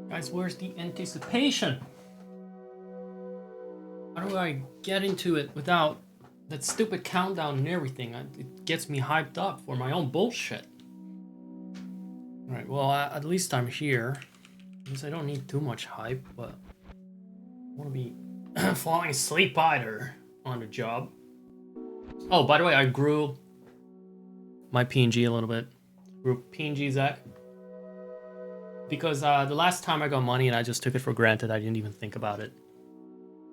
Guys, where's the anticipation? How do I get into it without that stupid countdown and everything? It gets me hyped up for my own bullshit. Alright, well, at least I'm here. At least I don't need too much hype, but I want to be falling asleep either on the job. Oh, by the way, I grew my PNG a little bit. Grew PNG Zach. Because the last time I got money and I just took it for granted, I didn't even think about it.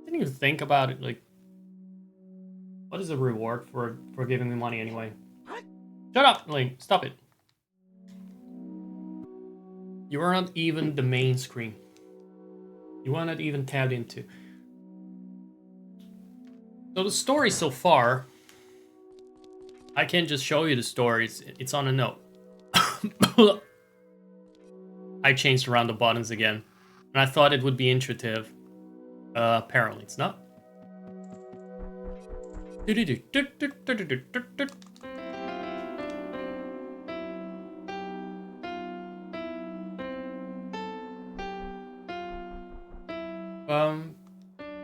Didn't even think about it, like, what is the reward for giving me money anyway? Shut up, like, stop it. You are not even the main screen. You are not even tabbed into. So the story so far, I can't just show you the story, it's on a note. I changed around the buttons again, and I thought it would be intuitive. Apparently it's not. Bum,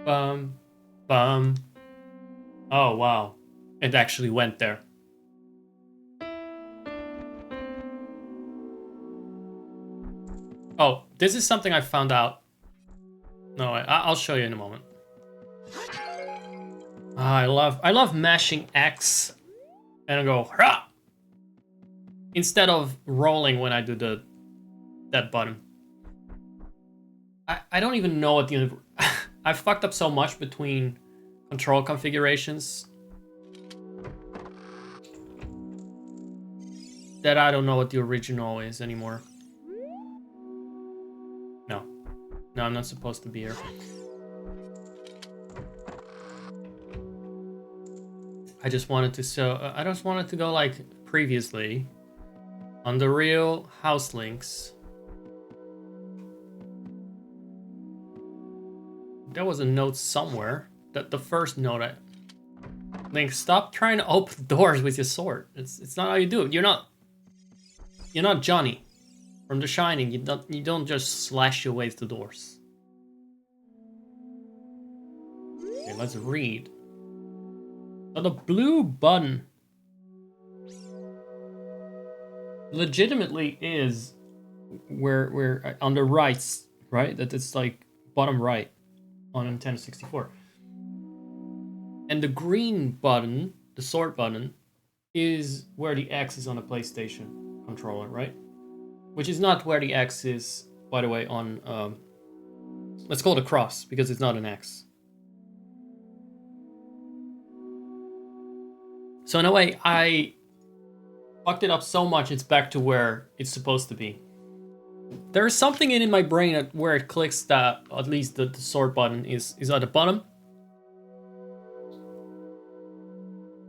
bum, bum. Oh, wow. It actually went there. Oh, this is something I found out. No, I'll show you in a moment. I love mashing X and I go Hurrah! Instead of rolling when I do that button. I don't even know what the I fucked up so much between control configurations that I don't know what the original is anymore. No, I'm not supposed to be here. I just wanted to go like previously on the real Houselinks. There was a note somewhere. That the first note Link, stop trying to open doors with your sword. It's not how you do it. You're not Johnny from The Shining. You don't just slash your way to doors. Okay, let's read. So the blue button legitimately is where on the right, right? That it's like bottom right on Nintendo 64. And the green button, the sword button, is where the X is on a PlayStation controller, right? Which is not where the X is, by the way, on let's call it a cross because it's not an X. So in a way, I fucked it up so much it's back to where it's supposed to be. There's something in my brain where it clicks that at least the sword button is at the bottom.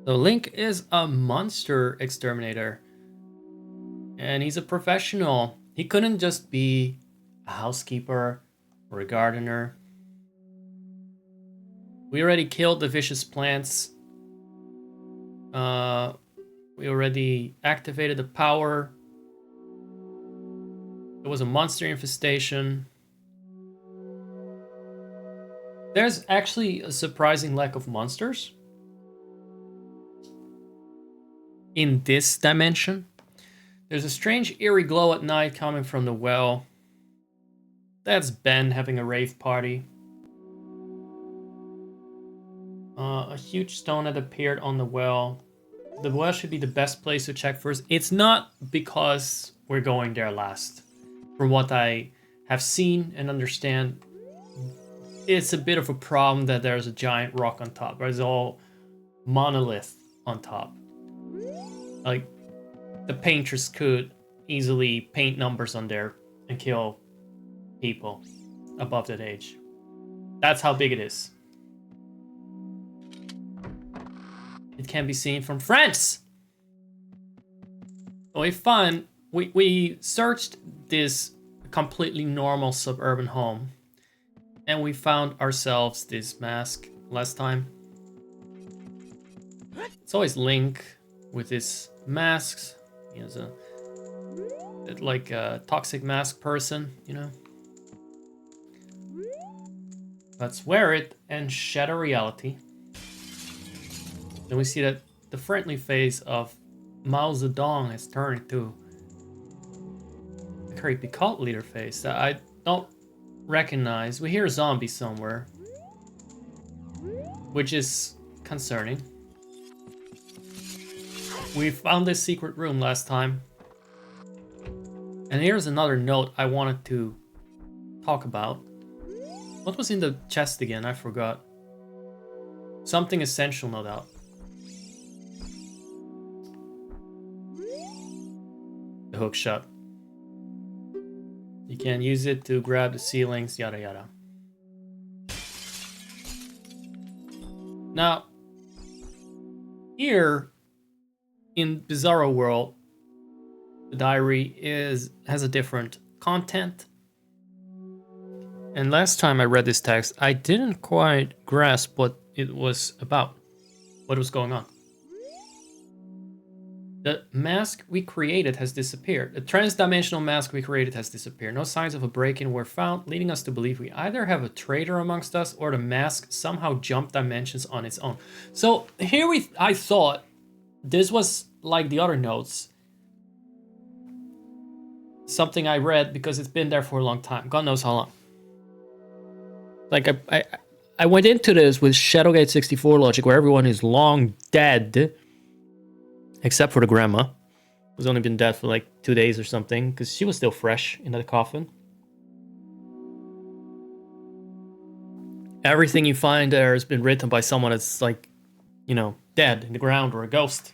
So Link is a monster exterminator. And he's a professional. He couldn't just be a housekeeper or a gardener. We already killed the vicious plants. We already activated the power. There was a monster infestation. There's actually a surprising lack of monsters in this dimension. There's a strange eerie glow at night coming from the well. That's Ben having a rave party. A huge stone had appeared on the well. The well should be the best place to check first. It's not because we're going there last. From what I have seen and understand, it's a bit of a problem that there's a giant rock on top. There's all monolith on top. Like, the painters could easily paint numbers on there and kill people above that age. That's how big it is. It can be seen from France. We searched this completely normal suburban home, and we found ourselves this mask last time. It's always Link with his masks. He has a toxic mask person, you know. Let's wear it and shatter reality. Then we see that the friendly face of Mao Zedong has turned into a creepy cult leader face that I don't recognize. We hear a zombie somewhere, which is concerning. We found this secret room last time. And here's another note I wanted to talk about. What was in the chest again? I forgot. Something essential, no doubt. The hook shot. You can use it to grab the ceilings, yada yada. Now, here in Bizarro World, the diary has a different content. And last time I read this text, I didn't quite grasp what it was about, what was going on. The mask we created has disappeared. The trans-dimensional mask we created has disappeared. No signs of a break-in were found, leading us to believe we either have a traitor amongst us or the mask somehow jumped dimensions on its own. So here I thought this was like the other notes. Something I read because it's been there for a long time. God knows how long. Like I went into this with Shadowgate 64 logic where everyone is long dead. Except for the grandma, who's only been dead for like 2 days or something, because she was still fresh in that coffin. Everything you find there has been written by someone that's like, you know, dead in the ground or a ghost.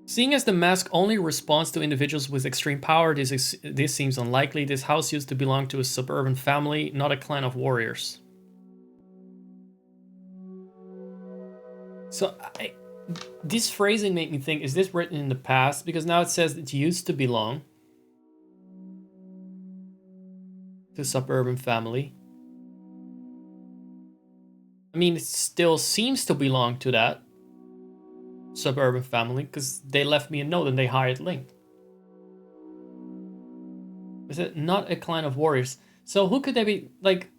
Seeing as the mask only responds to individuals with extreme power, this seems unlikely. This house used to belong to a suburban family, not a clan of warriors. So this phrasing made me think, is this written in the past? Because now it says it used to belong to a suburban family. I mean, it still seems to belong to that suburban family because they left me a note and they hired Link. Is it not a clan of warriors? So who could they be? Like,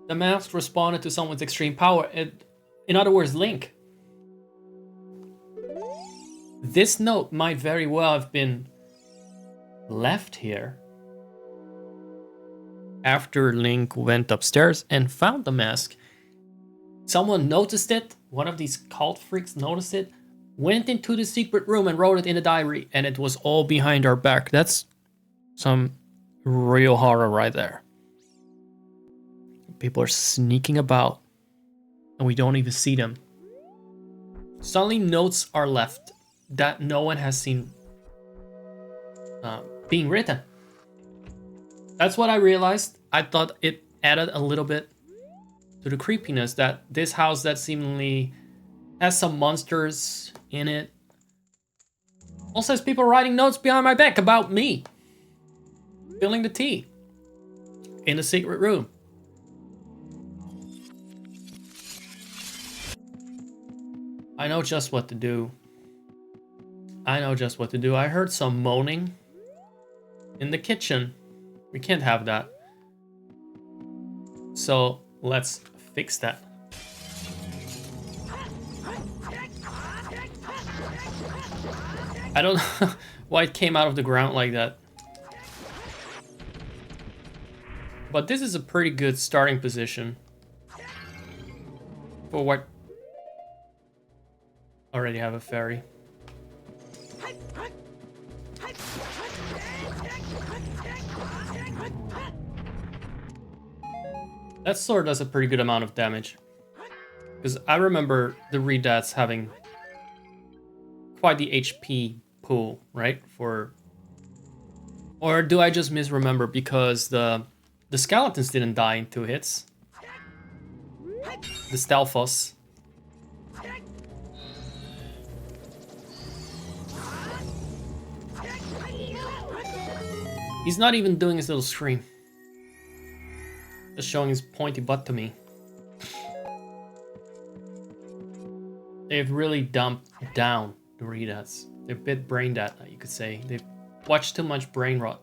the mask responded to someone's extreme power. In other words, Link. This note might very well have been left here after Link went upstairs and found the mask. Someone noticed it. One of these cult freaks noticed it, went into the secret room and wrote it in a diary, and it was all behind our back. That's some real horror right there. People are sneaking about, and we don't even see them. Suddenly, notes are left that no one has seen being written. That's what I realized. I thought it added a little bit to the creepiness that this house that seemingly has some monsters in it also has people writing notes behind my back about me, spilling the tea in a secret room. I know just what to do. I know just what to do. I heard some moaning in the kitchen. We can't have that. So let's fix that. I don't know why it came out of the ground like that. But this is a pretty good starting position for what... Already have a fairy. That sword does a pretty good amount of damage. Because I remember the Redats having quite the HP pool, right? Or do I just misremember because the skeletons didn't die in 2 hits? The Stalfos. He's not even doing his little scream. Just showing his pointy butt to me. They've really dumped down the Redats. They're a bit brain dead, you could say. They've watch too much brain rot.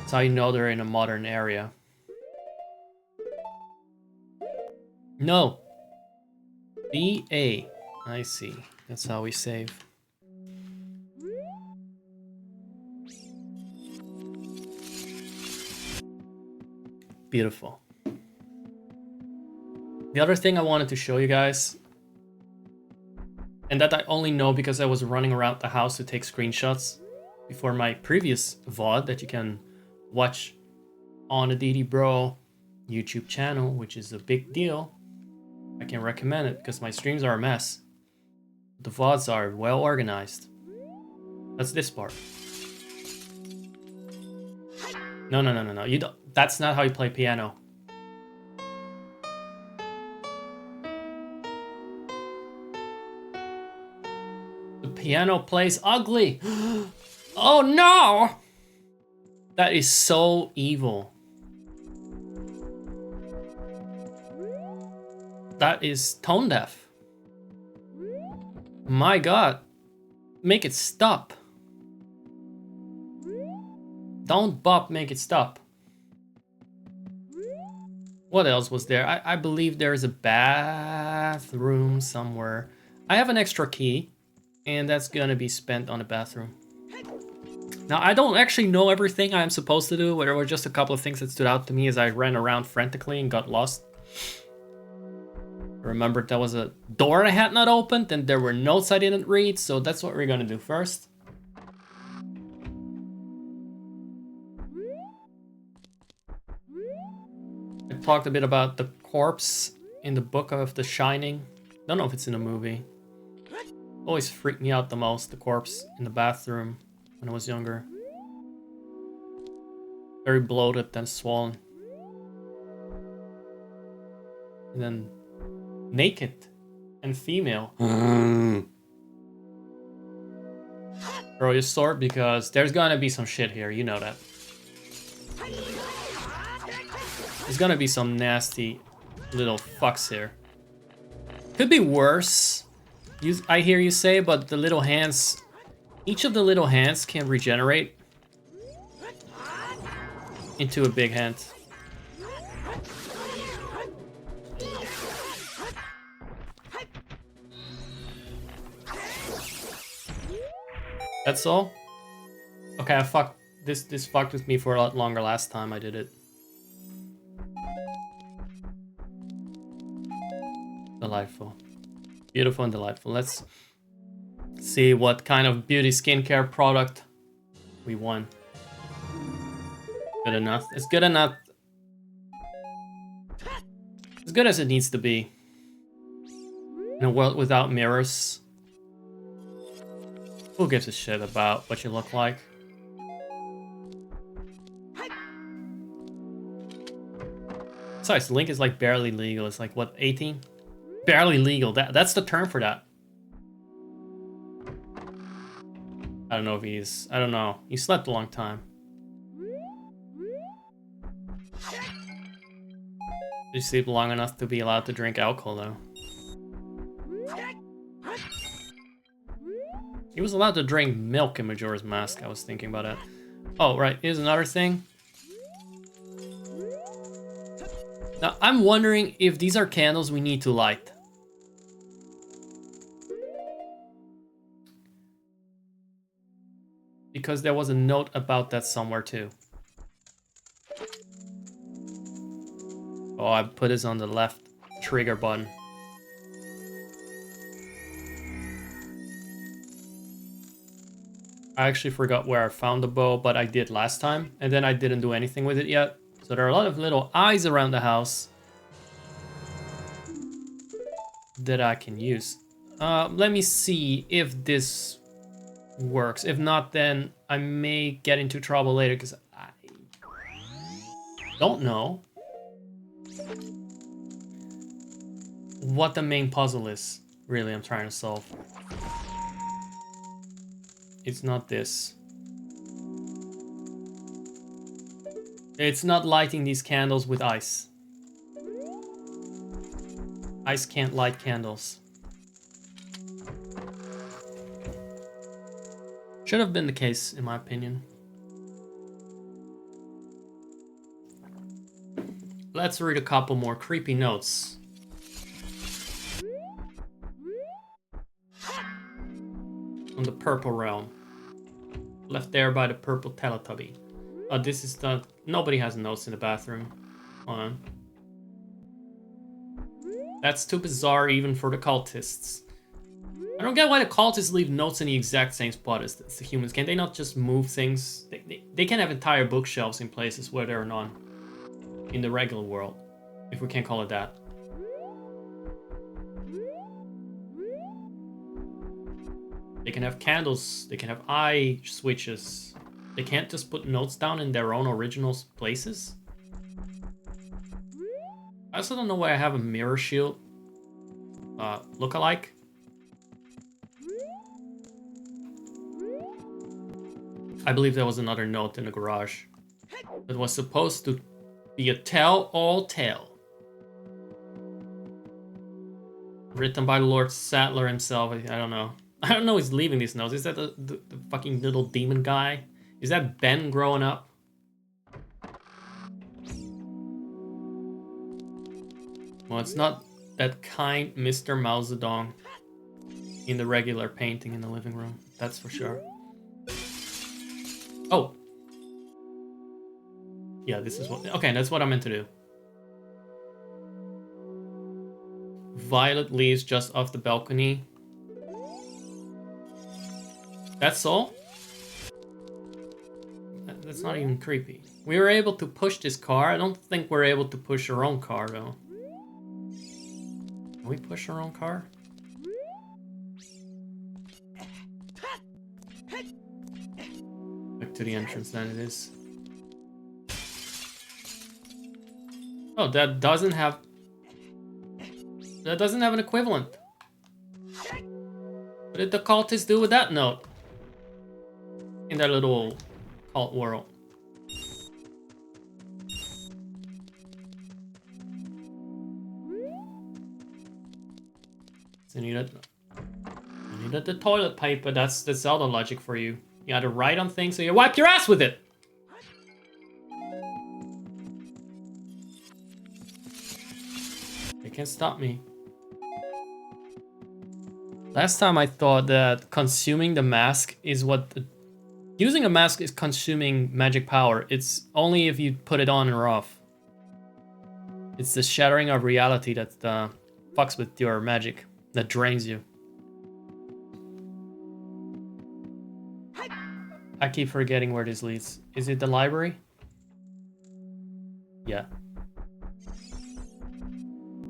That's how you know they're in a modern area. No. B-A. I see. That's how we save. Beautiful. The other thing I wanted to show you guys, and that I only know because I was running around the house to take screenshots before my previous VOD that you can watch on the DD Bro YouTube channel, which is a big deal. I can recommend it because my streams are a mess. The VODs are well organized. That's this part. No. You don't. That's not how you play piano. The piano plays ugly. Oh no! That is so evil. That is tone deaf. My god. Make it stop. Don't bop, make it stop. What else was there? I believe there is a bathroom somewhere. I have an extra key, and that's gonna be spent on the bathroom. Now, I don't actually know everything I'm supposed to do, but there were just a couple of things that stood out to me as I ran around frantically and got lost. I remembered there was a door I had not opened, and there were notes I didn't read, so that's what we're gonna do first. I talked a bit about the corpse in the book of The Shining. Don't know if it's in a movie. Always freaked me out the most, the corpse in the bathroom when I was younger. Very bloated and swollen. And then naked and female. Throw your sword because there's gonna be some shit here, you know that. There's gonna be some nasty little fucks here. Could be worse, I hear you say, but the little hands, each of the little hands can regenerate into a big hand. That's all? Okay, I fucked this fucked with me for a lot longer last time I did it. Delightful. Beautiful and delightful. Let's see what kind of beauty skincare product we won. Good enough. It's good enough. As good as it needs to be. In a world without mirrors. Who gives a shit about what you look like? Besides, Link is like barely legal. It's like, what, 18? Barely legal. That's the term for that. I don't know if he's... I don't know. He slept a long time. Did you sleep long enough to be allowed to drink alcohol, though? He was allowed to drink milk in Majora's Mask. I was thinking about it. Oh, right. Here's another thing. Now, I'm wondering if these are candles we need to light. Because there was a note about that somewhere, too. Oh, I put this on the left trigger button. I actually forgot where I found the bow, but I did last time, and then I didn't do anything with it yet. So there are a lot of little eyes around the house that I can use. Let me see if this works. If not, then I may get into trouble later, because I don't know what the main puzzle is, really, I'm trying to solve. It's not this. It's not lighting these candles with ice. Ice can't light candles. Should have been the case, in my opinion. Let's read a couple more creepy notes. On the purple realm. Left there by the purple Teletubby. Oh, this is the... Nobody has notes in the bathroom. Hold on. That's too bizarre even for the cultists. I don't get why the cultists leave notes in the exact same spot as the humans. Can they not just move things? They can have entire bookshelves in places where there are none. In the regular world. If we can call it that. They can have candles. They can have eye switches. They can't just put notes down in their own original places. I also don't know why I have a mirror shield. Look-alike. I believe there was another note in the garage. That was supposed to be a tell-all tale. Written by Lord Sattler himself. I don't know. I don't know who's leaving these notes. Is that the fucking little demon guy? Is that Ben growing up? Well, it's not that kind Mr. Mao Zedong in the regular painting in the living room. That's for sure. Oh. Yeah, this is what... Okay, that's what I meant to do. Violet leaves just off the balcony. That's all? That's not even creepy. We were able to push this car. I don't think we're able to push our own car, though. Can we push our own car? Back to the entrance, then it is. Oh, that doesn't have... That doesn't have an equivalent. What did the cultists do with that note? In their little cult world. So you needed the toilet paper. That's the Zelda logic for you. You had to write on things, so you wipe your ass with it. They can't stop me. Last time I thought that consuming the mask is what... Using a mask is consuming magic power. It's only if you put it on or off. It's the shattering of reality that fucks with your magic. That drains you. I keep forgetting where this leads. Is it the library? Yeah.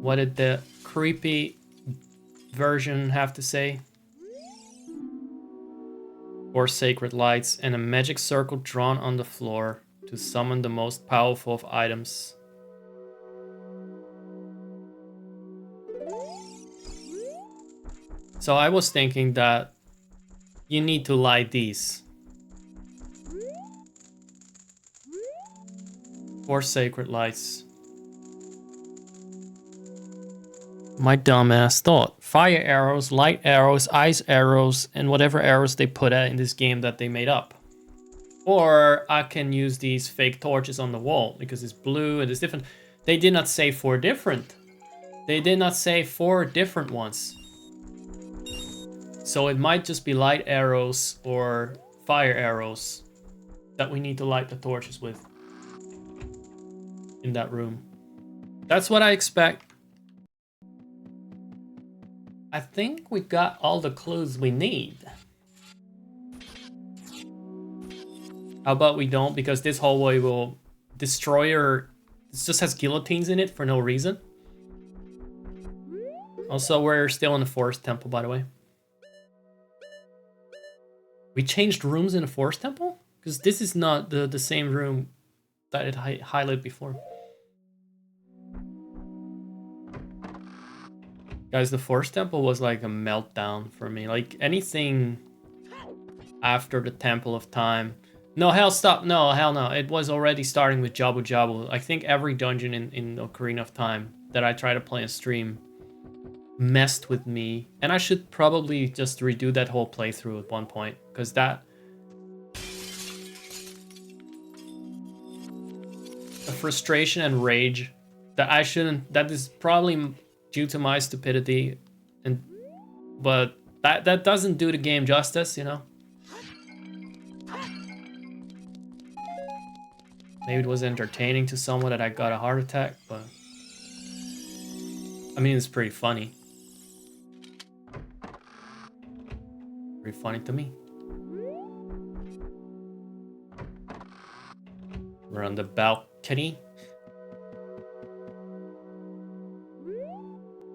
What did the creepy version have to say? Or sacred lights and a magic circle drawn on the floor to summon the most powerful of items. So I was thinking that you need to light these. 4 sacred lights. My dumbass thought. Fire arrows, light arrows, ice arrows, and whatever arrows they put in this game that they made up. Or I can use these fake torches on the wall because it's blue and it's different. They did not say 4 different. They did not say 4 different ones. So it might just be light arrows or fire arrows that we need to light the torches with in that room. That's what I expect. I think we got all the clues we need. How about we don't? Because this hallway will destroy her. It just has guillotines in it for no reason. Also, we're still in the forest temple, by the way. We changed rooms in the forest temple? Because this is not the same room that it highlighted before. Guys, the forest temple was like a meltdown for me. Like anything after the Temple of Time. No, hell, stop. No, hell no. It was already starting with Jabu Jabu. I think every dungeon in Ocarina of Time that I try to play on stream messed with me. And I should probably just redo that whole playthrough at one point. Because that frustration and rage that I shouldn't. That is probably due to my stupidity, but that doesn't do the game justice, you know. Maybe it was entertaining to someone that I got a heart attack, but I mean, it's pretty funny. Pretty funny to me. We're on the balcony.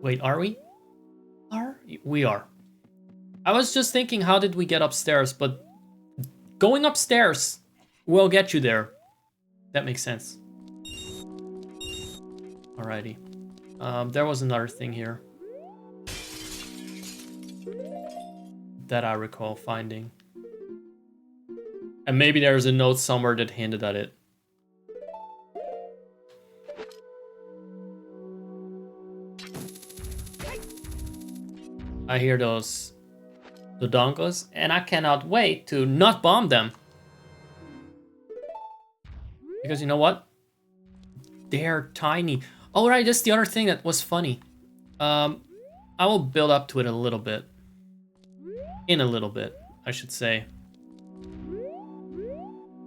Wait, are we? We are. I was just thinking, how did we get upstairs? But going upstairs will get you there. That makes sense. Alrighty. There was another thing here that I recall finding. And maybe there's a note somewhere that hinted at it. I hear those Dodonkos, and I cannot wait to not bomb them. Because you know what? They're tiny. Oh, right, that's the other thing that was funny. I will build up to it a little bit. In a little bit, I should say.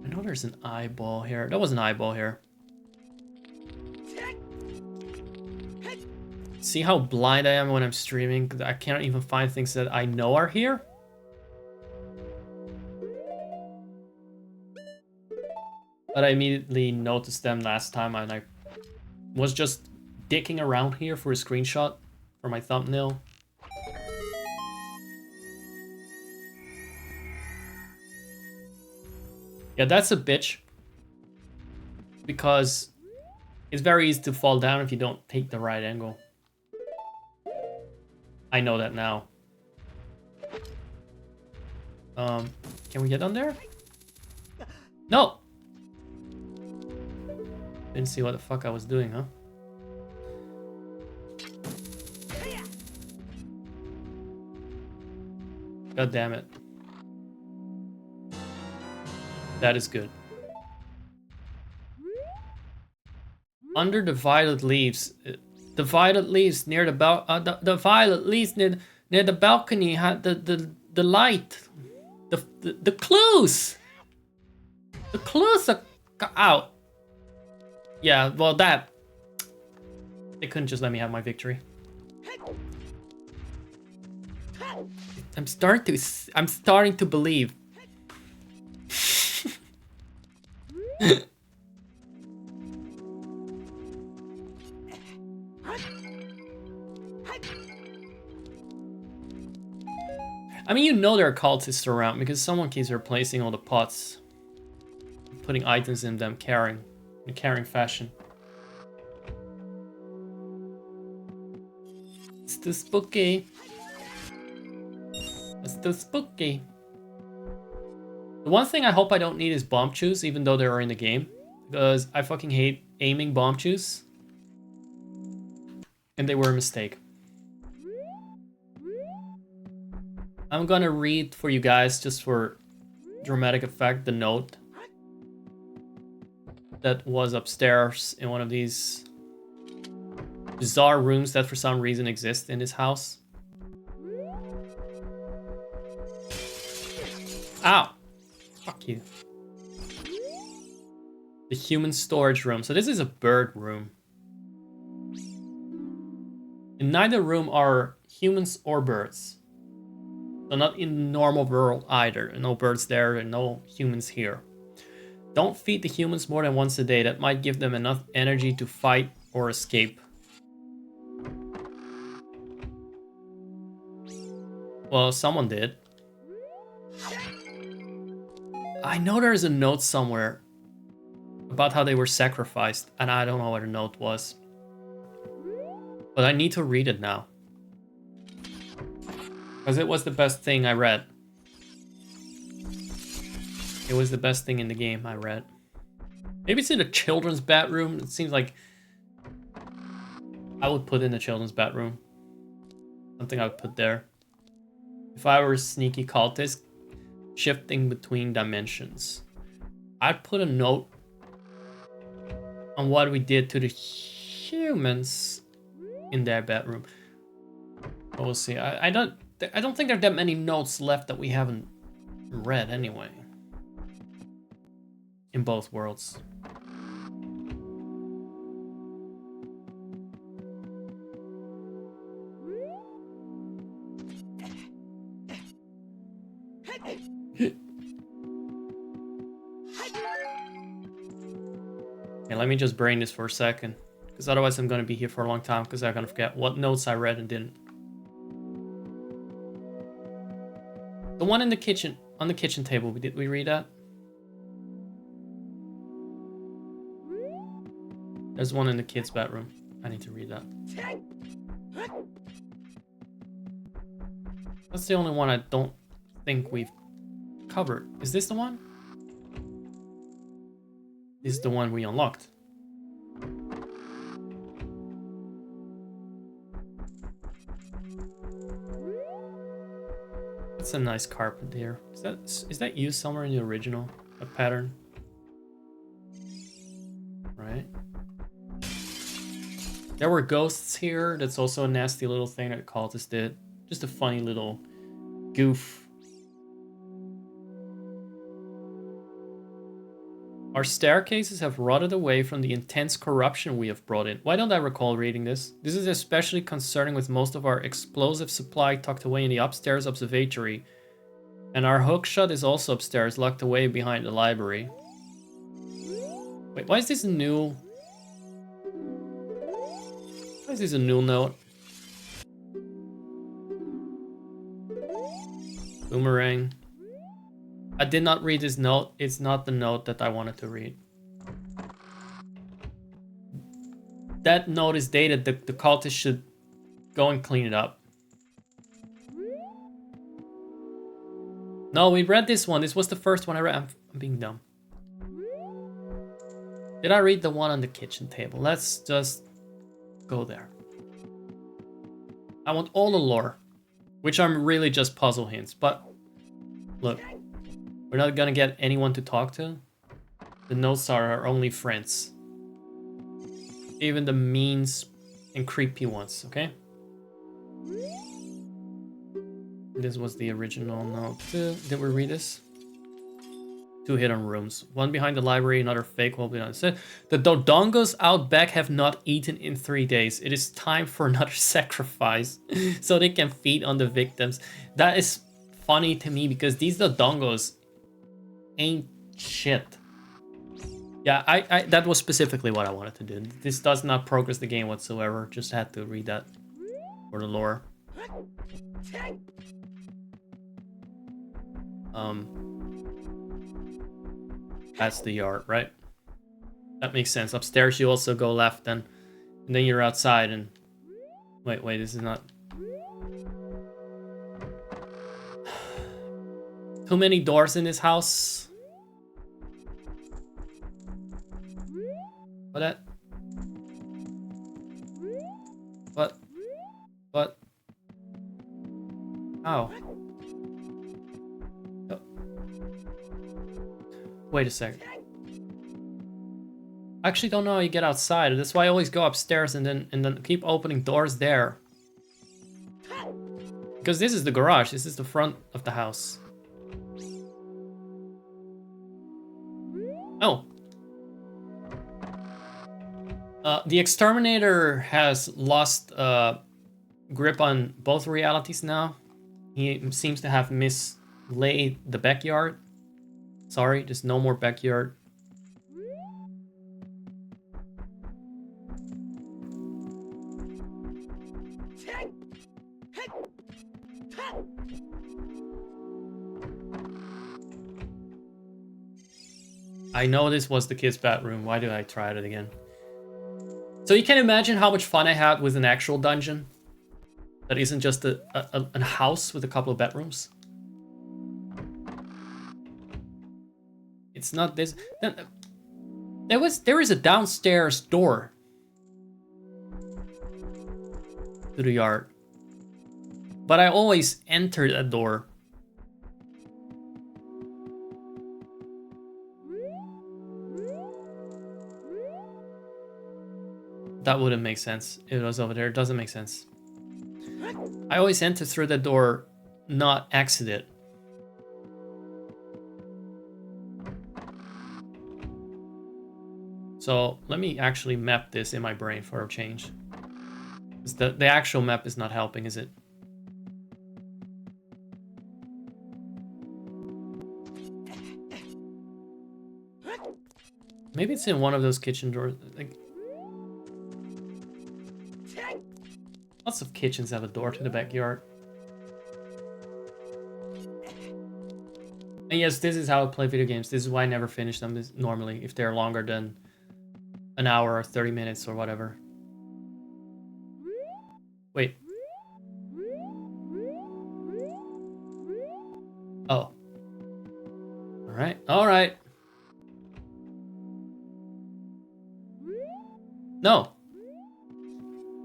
I know there's an eyeball here. There was an eyeball here. See how blind I am when I'm streaming? I can't even find things that I know are here. But I immediately noticed them last time and I was just dicking around here for a screenshot for my thumbnail. Yeah, that's a bitch. Because it's very easy to fall down if you don't take the right angle. I know that now. Can we get on there? No! Didn't see what the fuck I was doing, huh? God damn it. That is good. Under the violet leaves. The violet leaves near the violet leaves near the balcony had the light. The clues. The clues are out. Yeah, well that they couldn't just let me have my victory. I'm starting to believe. I mean, you know there are cultists around because someone keeps replacing all the pots, putting items in them, in a caring fashion. It's too spooky. It's too spooky. The one thing I hope I don't need is bomb chews, even though they're in the game, because I fucking hate aiming bomb chews, and they were a mistake. I'm gonna read for you guys, just for dramatic effect, the note that was upstairs in one of these bizarre rooms that for some reason exist in this house. Ow! Fuck you. The human storage room. So this is a bird room. In neither room are humans or birds. So not in the normal world either. No birds there and no humans here. Don't feed the humans more than once a day. That might give them enough energy to fight or escape. Well, someone did. I know there's a note somewhere about how they were sacrificed, and I don't know what the note was. But I need to read it now. Because it was the best thing I read. It was the best thing in the game I read. Maybe it's in a children's bathroom. It seems like I would put in the children's bathroom. Something I would put there. If I were a sneaky cultist, shifting between dimensions, I'd put a note on what we did to the humans in their bedroom. But we'll see. I don't think there are that many notes left that we haven't read anyway. In both worlds. Okay, let me just brain this for a second, because otherwise I'm going to be here for a long time, because I'm going to forget what notes I read and didn't. The one in the kitchen, on the kitchen table, did we read that? There's one in the kids' bedroom. I need to read that. That's the only one I don't think we've covered. Is this the one? This is the one we unlocked. That's a nice carpet here. Is that used somewhere in the original? A pattern? Right. There were ghosts here. That's also a nasty little thing that cultists did. Just a funny little goof. Our staircases have rotted away from the intense corruption we have brought in. Why don't I recall reading this? This is especially concerning with most of our explosive supply tucked away in the upstairs observatory. And our hookshot is also upstairs, locked away behind the library. Wait, why is this a new... Why is this a new note? Boomerang. I did not read this note. It's not the note that I wanted to read. That note is dated. The cultist should go and clean it up. No, we read this one. This was the first one I read. I'm being dumb. Did I read the one on the kitchen table? Let's just go there. I want all the lore, which are really just puzzle hints. But look. We're not gonna get anyone to talk to. The notes are our only friends. Even the mean and creepy ones, okay? This was the original note. Did we read this? 2 hidden rooms. One behind the library, another fake wall behind the... The Dodongos out back have not eaten in 3 days. It is time for another sacrifice. So they can feed on the victims. That is funny to me because these Dodongos ain't shit. Yeah, I that was specifically what I wanted to do. This does not progress the game whatsoever. Just had to read that for the lore. That's the yard, right? That makes sense. Upstairs you also go left then. And then you're outside and... Wait, this is not... Too many doors in this house. What? How? Oh. Wait a second. I actually don't know how you get outside. That's why I always go upstairs and then keep opening doors there. Because this is the garage. This is the front of the house. Oh. The exterminator has lost grip on both realities now. He seems to have mislaid the backyard. Sorry, there's no more backyard. I know this was the kid's bathroom. Why do I try it again? So you can imagine how much fun I had with an actual dungeon that isn't just a house with a couple of bedrooms. It's not this. There is a downstairs door to the yard, but I always entered a door. that wouldn't make sense. It was over there. It doesn't make sense. I always enter through the door, not exit it. So let me actually map this in my brain for a change. The actual map is not helping, is it? Maybe it's in one of those kitchen doors. Like, lots of kitchens have a door to the backyard. And yes, this is how I play video games. This is why I never finish them normally, if they're longer than an hour or 30 minutes or whatever. Wait. Oh. Alright, alright. No.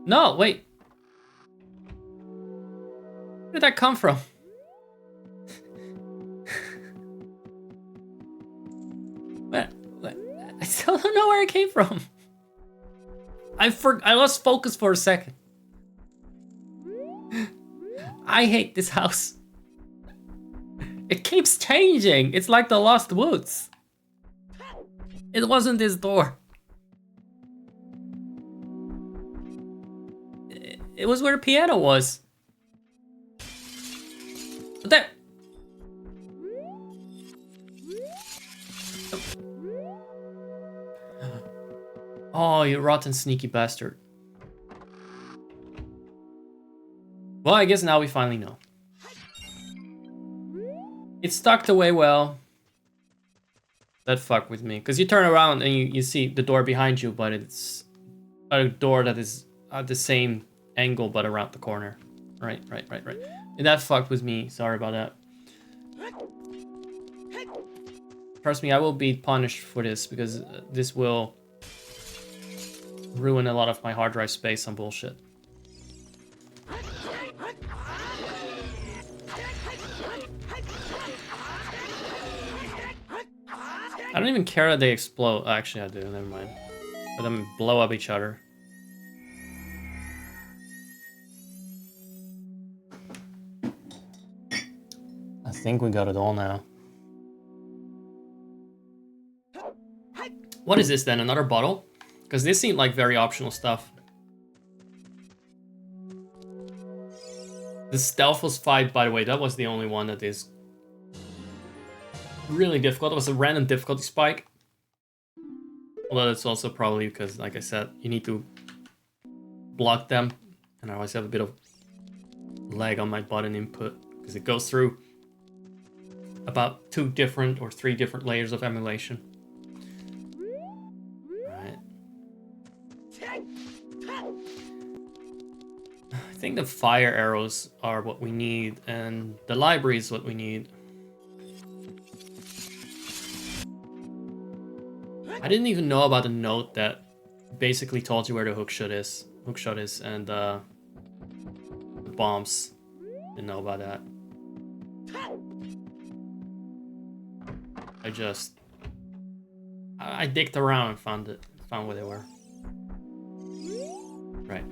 No, wait. Where did that come from? I still don't know where it came from. I lost focus for a second. I hate this house. It keeps changing. It's like the Lost Woods. It wasn't this door. It was where the piano was. But there. Oh, you rotten sneaky bastard. Well, I guess now we finally know. It's tucked away well. That fucked with me. Because you turn around and you see the door behind you, but it's a door that is at the same angle but around the corner. Right. And that fucked with me. Sorry about that. Trust me, I will be punished for this because this will ruin a lot of my hard drive space on bullshit. I don't even care that they explode. Actually, I do. Never mind. Let them blow up each other. I think we got it all now. What is this then? Another bottle? Because this seemed like very optional stuff. The Stealthos fight, by the way, that was the only one that is really difficult. It was a random difficulty spike. Although that's also probably because, like I said, you need to block them. And I always have a bit of lag on my button input because it goes through about 2 different or 3 different layers of emulation. I think the fire arrows are what we need, and the library is what we need. I didn't even know about the note that basically told you where the hookshot is, and the bombs. Didn't know about that. I digged around and found where they were. Right.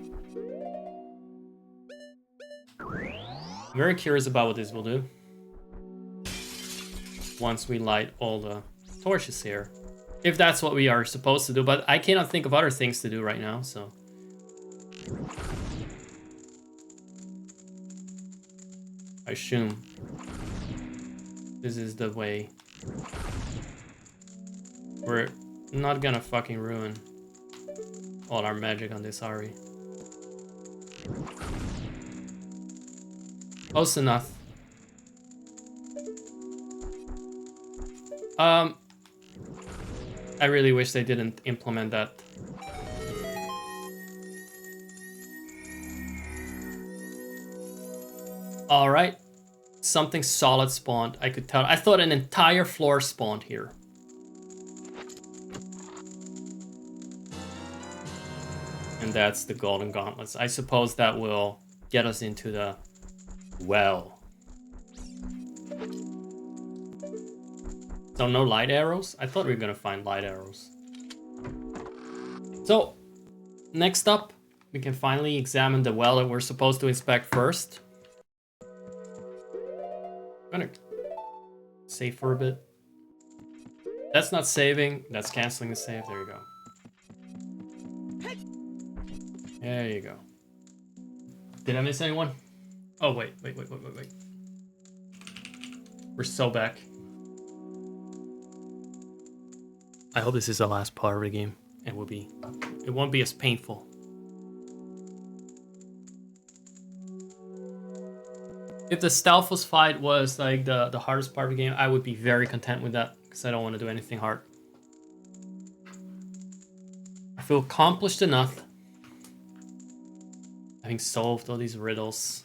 I'm very curious about what this will do once we light all the torches here. If that's what we are supposed to do, but I cannot think of other things to do right now, so. I assume this is the way. We're not gonna fucking ruin all our magic on this, are we? Close enough. I really wish they didn't implement that. Alright. Something solid spawned, I could tell. I thought an entire floor spawned here. And that's the golden gauntlets. I suppose that will get us into the well. So no light arrows? I thought we were gonna find light arrows. So, Next up, we can finally examine the well that we're supposed to inspect first. I'm gonna save for a bit. That's not saving, that's canceling the save. There you go. There you go. Did I miss anyone? Oh, wait. We're so back. I hope this is the last part of the game. It won't be as painful. If the stealth fight was like the hardest part of the game, I would be very content with that because I don't want to do anything hard. I feel accomplished enough having solved all these riddles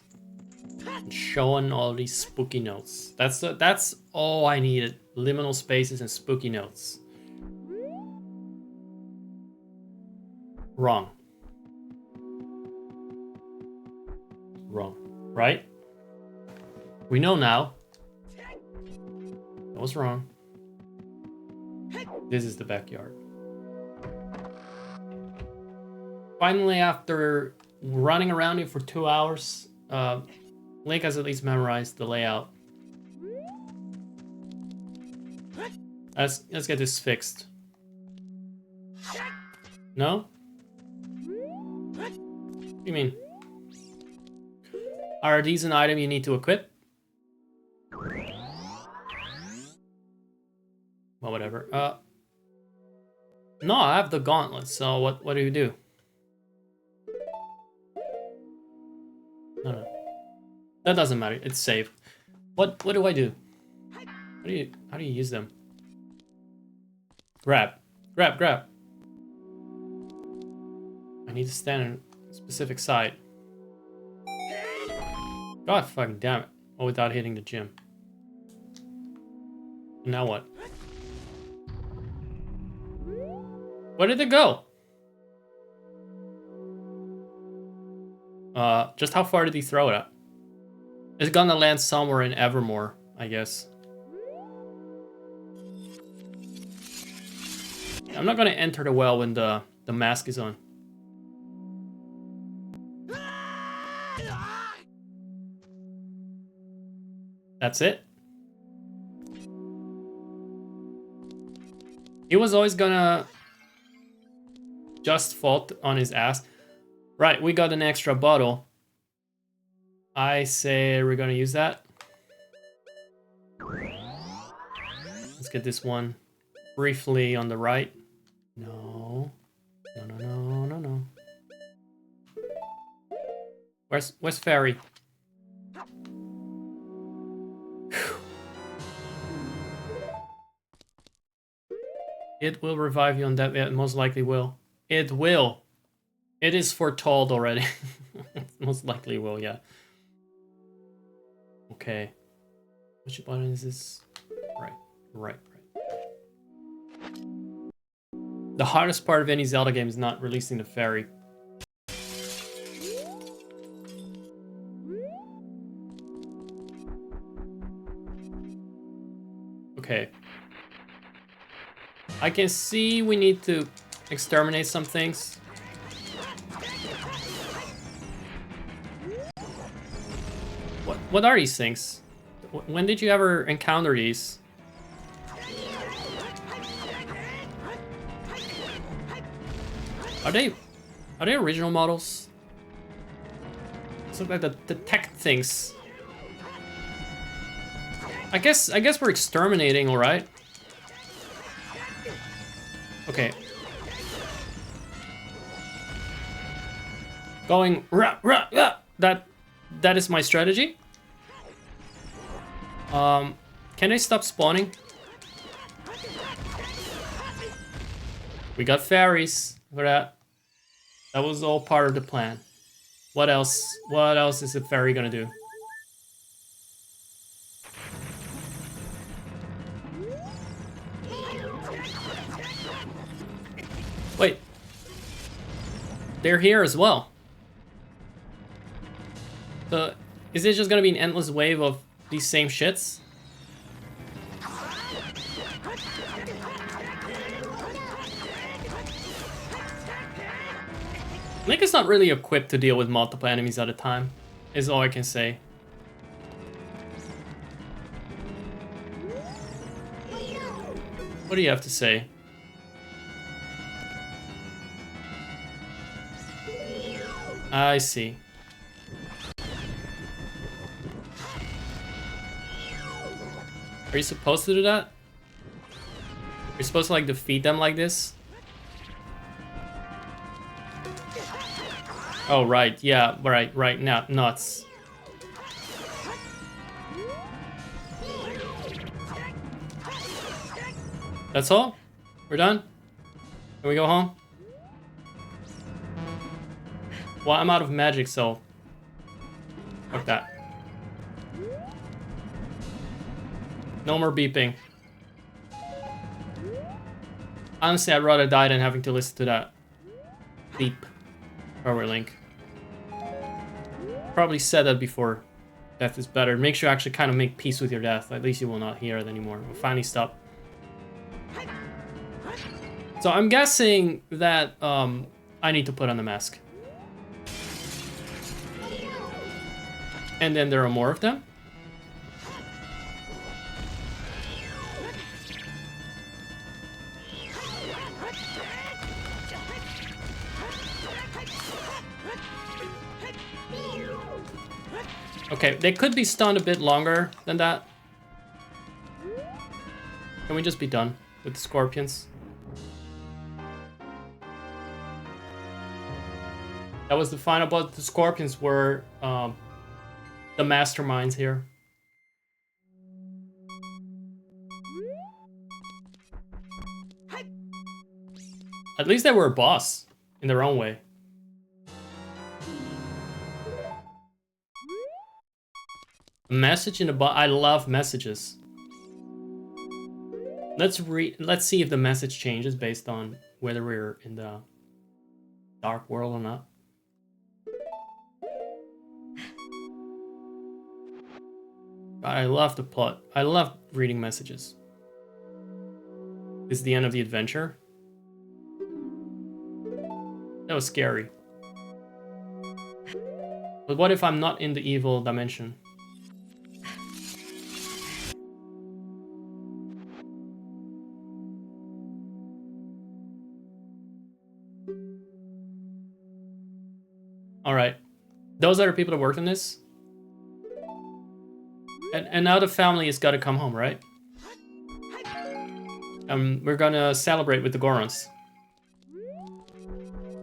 and showing all these spooky notes. That's all I needed. Liminal spaces and spooky notes. Wrong. Right? We know now. That was wrong. This is the backyard. Finally, after running around here for 2 hours, Link has at least memorized the layout. Let's get this fixed. No? What do you mean? Are these an item you need to equip? Well, whatever. No, I have the gauntlet, so what do you do? No. That doesn't matter, it's saved. What do I do? How do you use them? Grab. I need to stand on a specific side. God fucking damn it. Oh, without hitting the gym. Now what? Where did it go? Just how far did he throw it at? It's gonna land somewhere in Evermore, I guess. I'm not gonna enter the well when the mask is on. That's it? He was always gonna just fall on his ass. Right, we got an extra bottle. I say we're gonna use that. Let's get this one briefly on the right. No. Where's Fairy? It will revive you on that. Yeah, it most likely will. It will. It is foretold already. Most likely will, yeah. Okay. Which button is this? Right. The hardest part of any Zelda game is not releasing the fairy. Okay. I can see we need to exterminate some things. What are these things? When did you ever encounter these? Are they original models? It's like the tech things. I guess we're exterminating, all right? Okay. Going rah. That is my strategy. Can they stop spawning? We got fairies for that. That was all part of the plan. What else? What else is a fairy gonna do? Wait. They're here as well. So, is it just gonna be an endless wave of these same shits? Link is not really equipped to deal with multiple enemies at a time, is all I can say. What do you have to say? I see. Are you supposed to do that? You're supposed to like defeat them like this? Oh, right, yeah, right, now, nuts. That's all? We're done? Can we go home? Well, I'm out of magic, so... fuck that. No more beeping. Honestly, I'd rather die than having to listen to that beep. Power Link. Probably said that before. Death is better. Make sure you actually kind of make peace with your death. At least you will not hear it anymore. We'll finally stop. So I'm guessing that I need to put on the mask. And then there are more of them? Okay, they could be stunned a bit longer than that. Can we just be done with the scorpions? That was the final boss. The scorpions were the masterminds here. At least they were a boss in their own way. A message in a box. I love messages. Let's see if the message changes based on whether we're in the dark world or not. I love the plot. I love reading messages. This is the end of the adventure. That was scary. But what if I'm not in the evil dimension? Alright. Those are the people that worked on this. And now the family has got to come home, right? We're gonna celebrate with the Gorons.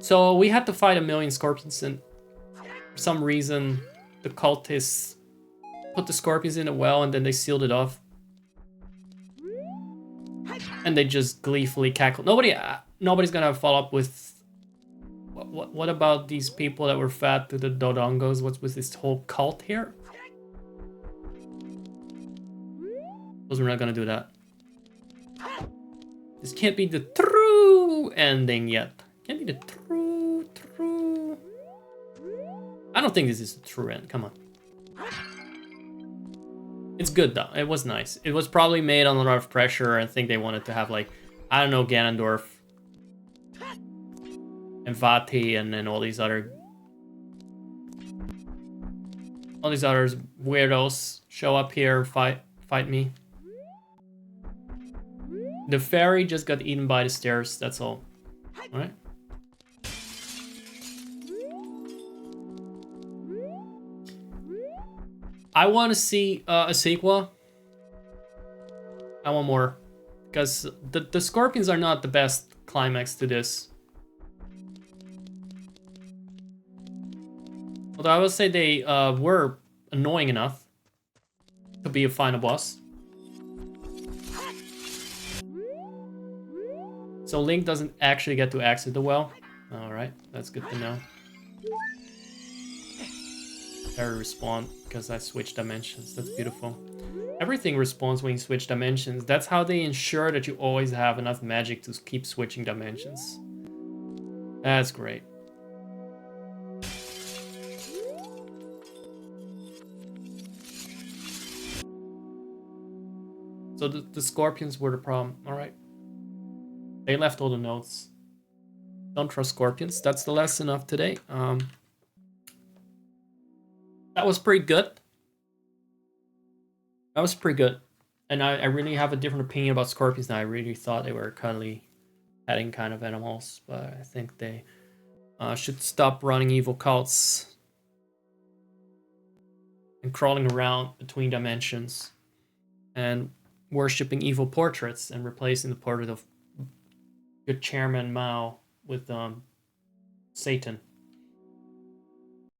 So we had to fight 1,000,000 scorpions, and for some reason the cultists put the scorpions in a well and then they sealed it off. And they just gleefully cackled. Nobody's gonna follow up with... What about these people that were fed to the Dodongos? What's with this whole cult here? Because we're not gonna do that. This can't be the true ending yet. Can't be the true. I don't think this is the true end. Come on. It's good though. It was nice. It was probably made on a lot of pressure. I think they wanted to have like, I don't know, Ganondorf and Vati and then all these other weirdos show up here, fight me. The fairy just got eaten by the stairs, that's all. Alright. I want to see a sequel. I want more. Because the scorpions are not the best climax to this. Although I would say they were annoying enough to be a final boss. So Link doesn't actually get to exit the well. Alright, that's good to know. Fairy respawn because I switched dimensions. That's beautiful. Everything respawns when you switch dimensions. That's how they ensure that you always have enough magic to keep switching dimensions. That's great. So the scorpions were the problem. Alright. They left all the notes. Don't trust scorpions. That's the lesson of today. That was pretty good. That was pretty good. And I really have a different opinion about scorpions now. I really thought they were cuddly, petting kind of animals, but I think they should stop running evil cults and crawling around between dimensions and worshipping evil portraits and replacing the portrait of good Chairman Mao with Satan.